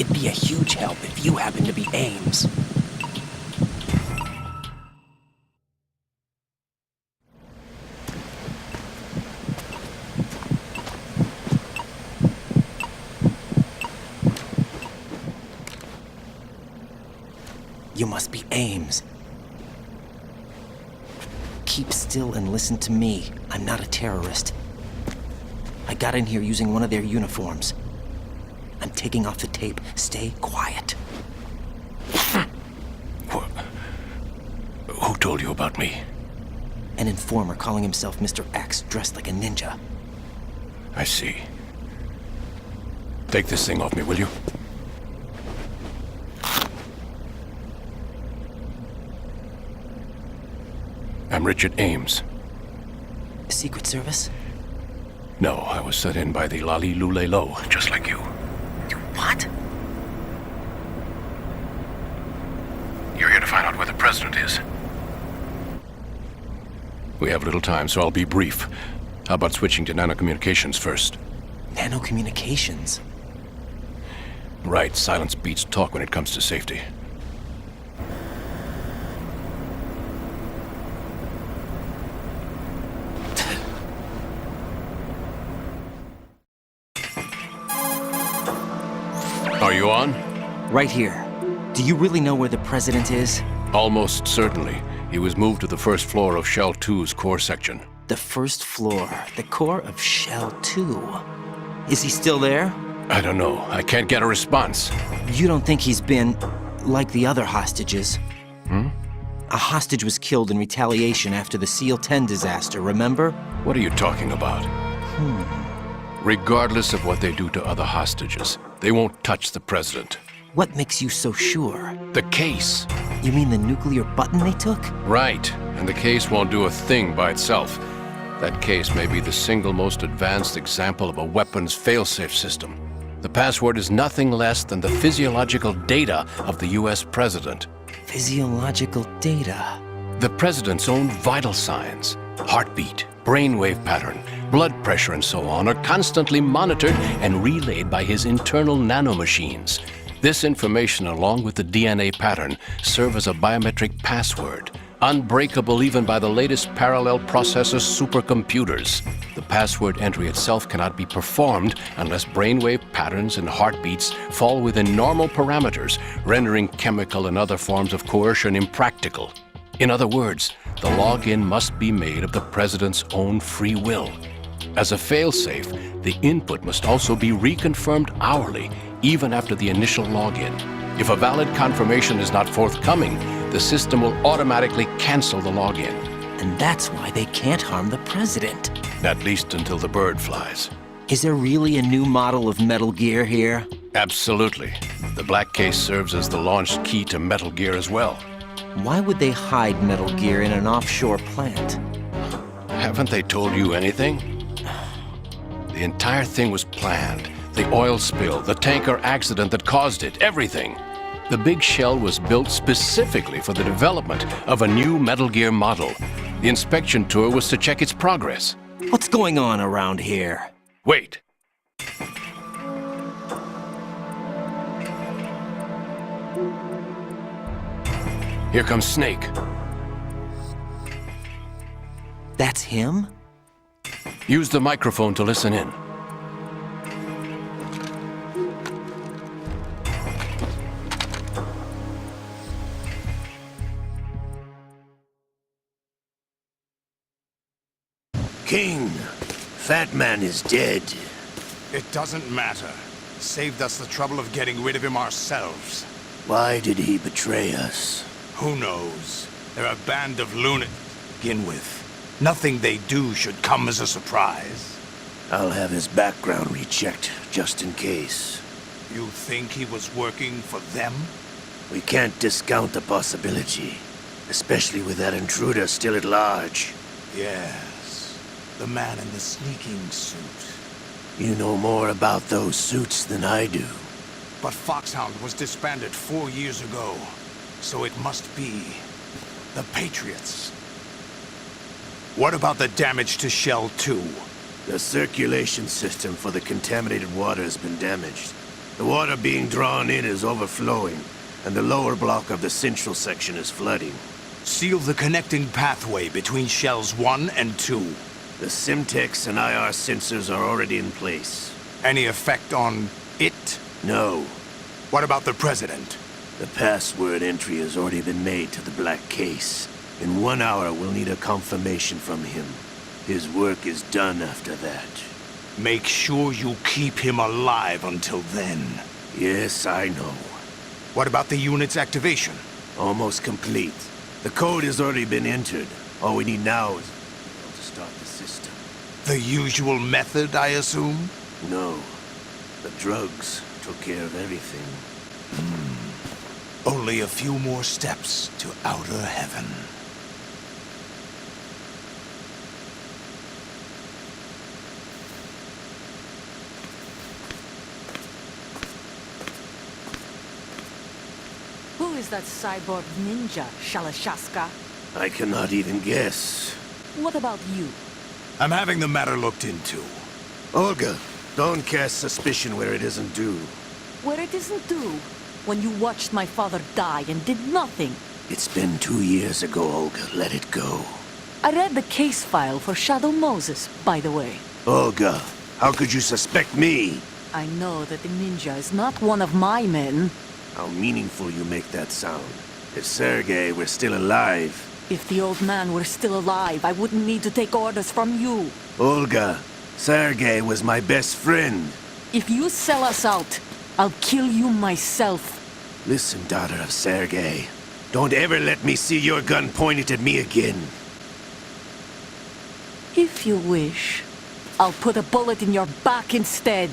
It'd be a huge help if you happen to be Ames. You must be Ames. Keep still and listen to me. I'm not a terrorist. I got in here using one of their uniforms. I'm taking off the tape. Stay quiet. Who told you about me? An informer calling himself Mr. X, dressed like a ninja. I see. Take this thing off me, will you? I'm Richard Ames. Secret Service? No, I was sent in by the Lali Lule Lo, just like you. What? You're here to find out where the president is. We have little time, so I'll be brief. How about switching to nanocommunications first? Nanocommunications? Right, silence beats talk when it comes to safety. Are you on? Right here. Do you really know where the president is? Almost certainly. He was moved to the first floor of Shell 2's core section. The first floor, the core of Shell 2. Is he still there? I don't know. I can't get a response. You don't think he's been like the other hostages? A hostage was killed in retaliation after the SEAL 10 disaster, remember? What are you talking about? Regardless of what they do to other hostages, they won't touch the president. What makes you so sure? The case. You mean the nuclear button they took? Right. And the case won't do a thing by itself. That case may be the single most advanced example of a weapons failsafe system. The password is nothing less than the physiological data of the US president. Physiological data? The president's own vital signs, heartbeat, brainwave pattern, blood pressure and so on, are constantly monitored and relayed by his internal nanomachines. This information, along with the DNA pattern, serve as a biometric password, unbreakable even by the latest parallel processor supercomputers. The password entry itself cannot be performed unless brainwave patterns and heartbeats fall within normal parameters, rendering chemical and other forms of coercion impractical. In other words, the login must be made of the president's own free will. As a failsafe, the input must also be reconfirmed hourly, even after the initial login. If a valid confirmation is not forthcoming, the system will automatically cancel the login. And that's why they can't harm the president. At least until the bird flies. Is there really a new model of Metal Gear here? Absolutely. The black case serves as the launch key to Metal Gear as well. Why would they hide Metal Gear in an offshore plant? Haven't they told you anything? The entire thing was planned. The oil spill, the tanker accident that caused it, everything. The big shell was built specifically for the development of a new Metal Gear model. The inspection tour was to check its progress. What's going on around here? Wait. Here comes Snake. That's him? Use the microphone to listen in. King, Fat Man is dead. It doesn't matter. Saved us the trouble of getting rid of him ourselves. Why did he betray us? Who knows? They're a band of lunatics to begin with. Nothing they do should come as a surprise. I'll have his background rechecked, just in case. You think he was working for them? We can't discount the possibility, especially with that intruder still at large. Yes. The man in the sneaking suit. You know more about those suits than I do. But Foxhound was disbanded 4 years ago. So it must be the Patriots. What about the damage to Shell 2? The circulation system for the contaminated water has been damaged, The water being drawn in is overflowing, and the lower block of the central section is flooding. Seal the connecting pathway between shells 1 and 2. The Simtex and IR sensors are already in place. Any effect on it? No. What about the President? The password entry has already been made to the black case. In 1 hour, we'll need a confirmation from him. His work is done after that. Make sure you keep him alive until then. Yes, I know. What about the unit's activation? Almost complete. The code has already been entered. All we need now is to start the system. The usual method, I assume? No. The drugs took care of everything. Only a few more steps to outer heaven. Who is that cyborg ninja, Shalashaska? I cannot even guess. What about you? I'm having the matter looked into. Olga, don't cast suspicion where it isn't due. Where it isn't due? When you watched my father die and did nothing. It's been 2 years ago, Olga. Let it go. I read the case file for Shadow Moses, by the way. Olga, how could you suspect me? I know that the ninja is not one of my men. How meaningful you make that sound. If Sergei were still alive... If the old man were still alive, I wouldn't need to take orders from you. Olga, Sergei was my best friend. If you sell us out, I'll kill you myself. Listen, daughter of Sergei. Don't ever let me see your gun pointed at me again. If you wish, I'll put a bullet in your back instead.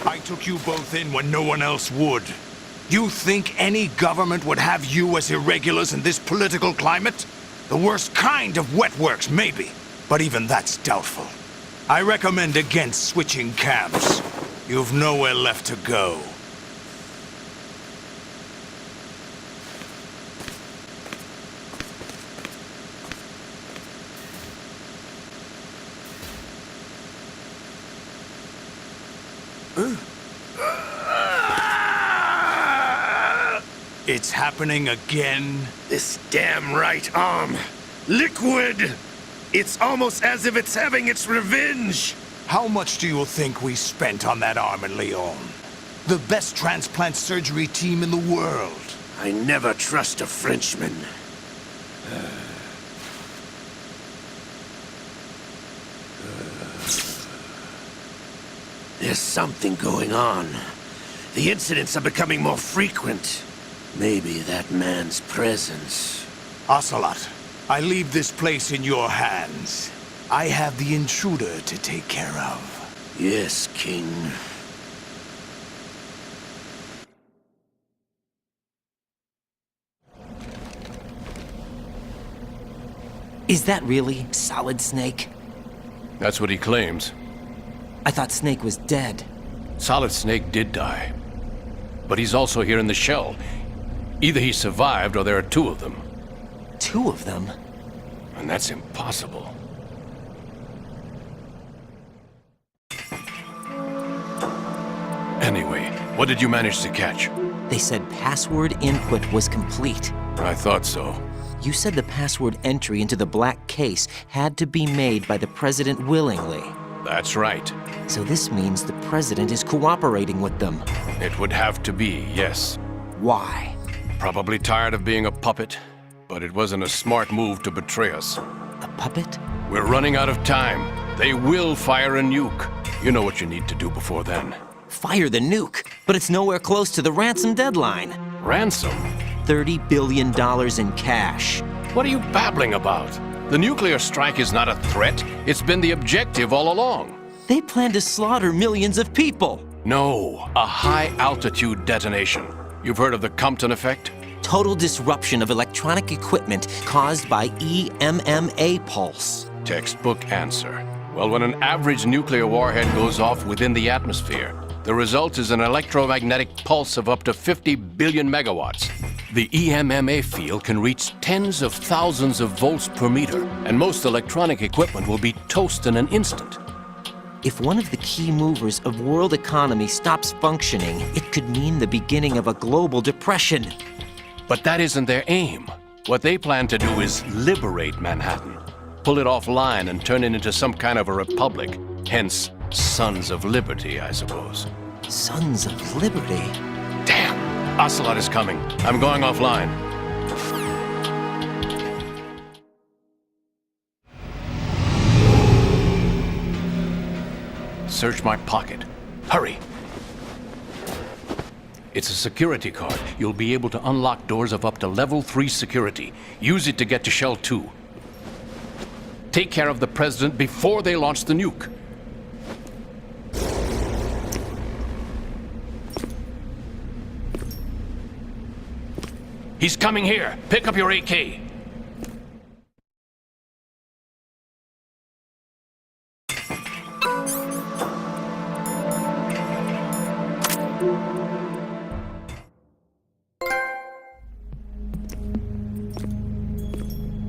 I took you both in when no one else would. You think any government would have you as irregulars in this political climate? The worst kind of wet works, maybe. But even that's doubtful. I recommend against switching camps. You've nowhere left to go. It's happening again? This damn right arm. Liquid! It's almost as if it's having its revenge! How much do you think we spent on that arm in Lyon? The best transplant surgery team in the world. I never trust a Frenchman. There's something going on. The incidents are becoming more frequent. Maybe that man's presence. Ocelot, I leave this place in your hands. I have the intruder to take care of. Yes, King. Is that really Solid Snake? That's what he claims. I thought Snake was dead. Solid Snake did die. But he's also here in the shell. Either he survived or there are 2 of them. 2 of them? And that's impossible. Anyway, what did you manage to catch? They said password input was complete. I thought so. You said the password entry into the black case had to be made by the President willingly. That's right. So this means the President is cooperating with them. It would have to be, yes. Why? Probably tired of being a puppet, but it wasn't a smart move to betray us. A puppet? We're running out of time. They will fire a nuke. You know what you need to do before then. Fire the nuke, but it's nowhere close to the ransom deadline. Ransom? $30 billion in cash. What are you babbling about? The nuclear strike is not a threat. It's been the objective all along. They plan to slaughter millions of people. No, a high-altitude detonation. You've heard of the Compton effect? Total disruption of electronic equipment caused by EMMA pulse. Textbook answer. Well, when an average nuclear warhead goes off within the atmosphere, the result is an electromagnetic pulse of up to 50 billion megawatts. The EMMA field can reach tens of thousands of volts per meter, and most electronic equipment will be toast in an instant. If one of the key movers of world economy stops functioning, it could mean the beginning of a global depression. But that isn't their aim. What they plan to do is liberate Manhattan. Pull it offline and turn it into some kind of a republic. Hence, Sons of Liberty, I suppose. Sons of Liberty? Damn! Ocelot is coming. I'm going offline. Search my pocket. Hurry! It's a security card. You'll be able to unlock doors of up to level 3 security. Use it to get to Shell 2. Take care of the President before they launch the nuke. He's coming here. Pick up your AK.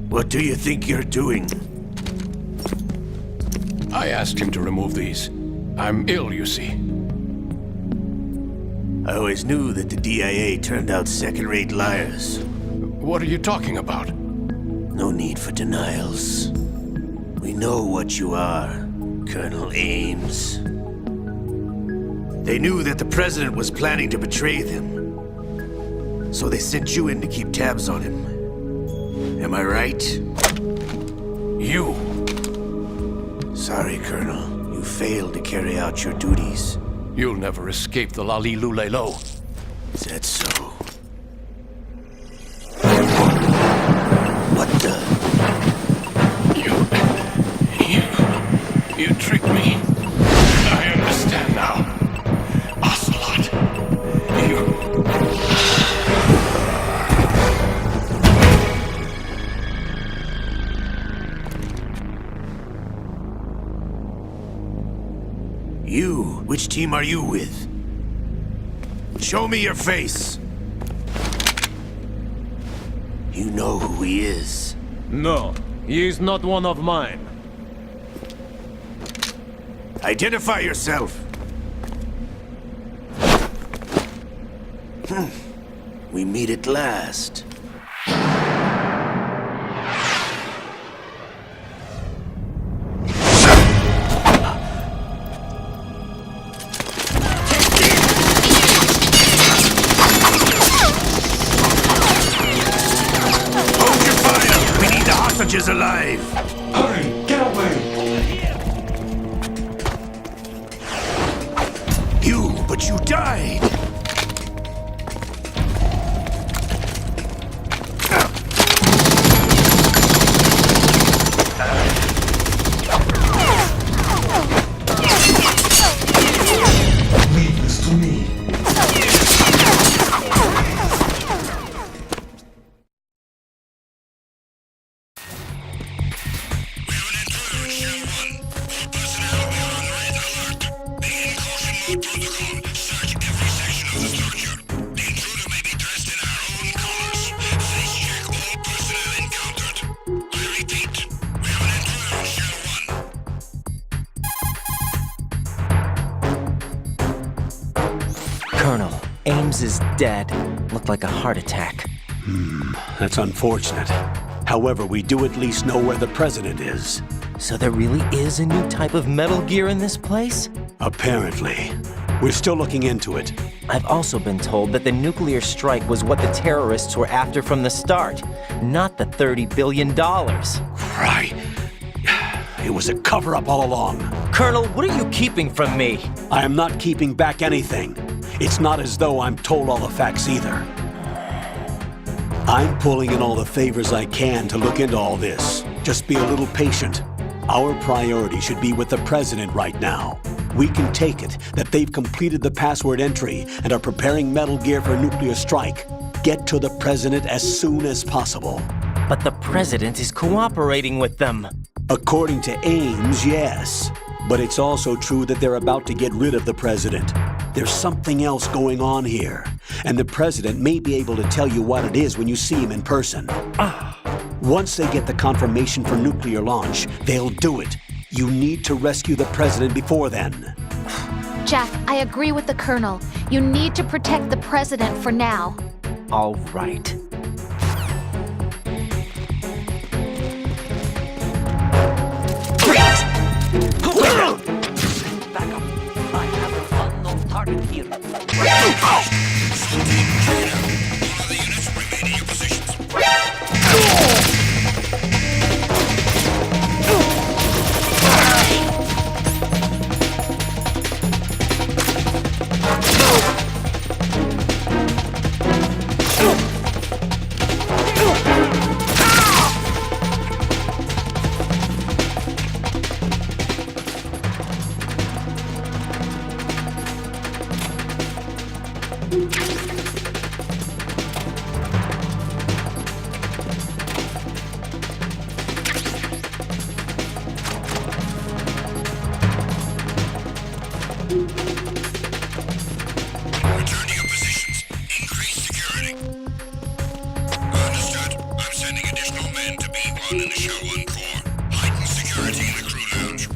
What do you think you're doing? I asked him to remove these. I'm ill, you see. I always knew that the DIA turned out second-rate liars. What are you talking about? No need for denials. We know what you are, Colonel Ames. They knew that the President was planning to betray them. So they sent you in to keep tabs on him. Am I right? You! Sorry, Colonel. You failed to carry out your duties. You'll never escape the Lalilulelo. Is that so? What the? You tricked me. I understand now. Ocelot. You? Which team are you with? Show me your face! You know who he is. No, he is not one of mine. Identify yourself! We meet at last. Is alive! Hurry, get away! But you died! Leave this to me. Colonel, Ames is dead. Looked like a heart attack. That's unfortunate. However, we do at least know where the President is. So there really is a new type of Metal Gear in this place? Apparently. We're still looking into it. I've also been told that the nuclear strike was what the terrorists were after from the start, not the $30 billion. Right. It was a cover-up all along. Colonel, what are you keeping from me? I am not keeping back anything. It's not as though I'm told all the facts either. I'm pulling in all the favors I can to look into all this. Just be a little patient. Our priority should be with the President right now. We can take it that they've completed the password entry and are preparing Metal Gear for a nuclear strike. Get to the President as soon as possible. But the President is cooperating with them. According to Ames, yes. But it's also true that they're about to get rid of the President. There's something else going on here, and the President may be able to tell you what it is when you see him in person. Once they get the confirmation for nuclear launch, they'll do it. You need to rescue the president before then. Jack, I agree with the Colonel. You need to protect the president for now. All right. Back up. I have an unknown target here. Return to your positions. Increase security. Understood. I'm sending additional men to B1 and the Show 1 Core. Heighten security in the crew lounge.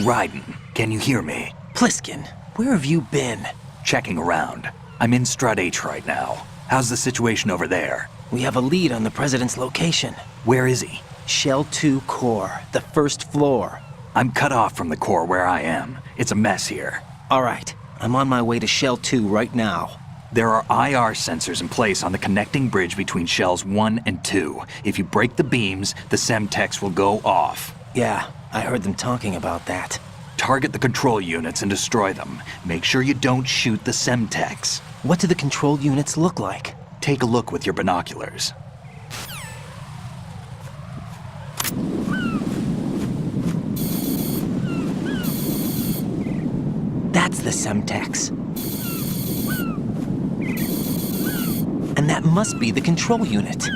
Raiden, can you hear me? Pliskin, where have you been? Checking around. I'm in Strut H right now. How's the situation over there? We have a lead on the president's location. Where is he? Shell 2 core, the first floor. I'm cut off from the core where I am. It's a mess here. All right, I'm on my way to Shell 2 right now. There are IR sensors in place on the connecting bridge between Shells 1 and 2. If you break the beams, the Semtex will go off. Yeah, I heard them talking about that. Target the control units and destroy them. Make sure you don't shoot the Semtex. What do the control units look like? Take a look with your binoculars. That's the Semtex. And that must be the control unit.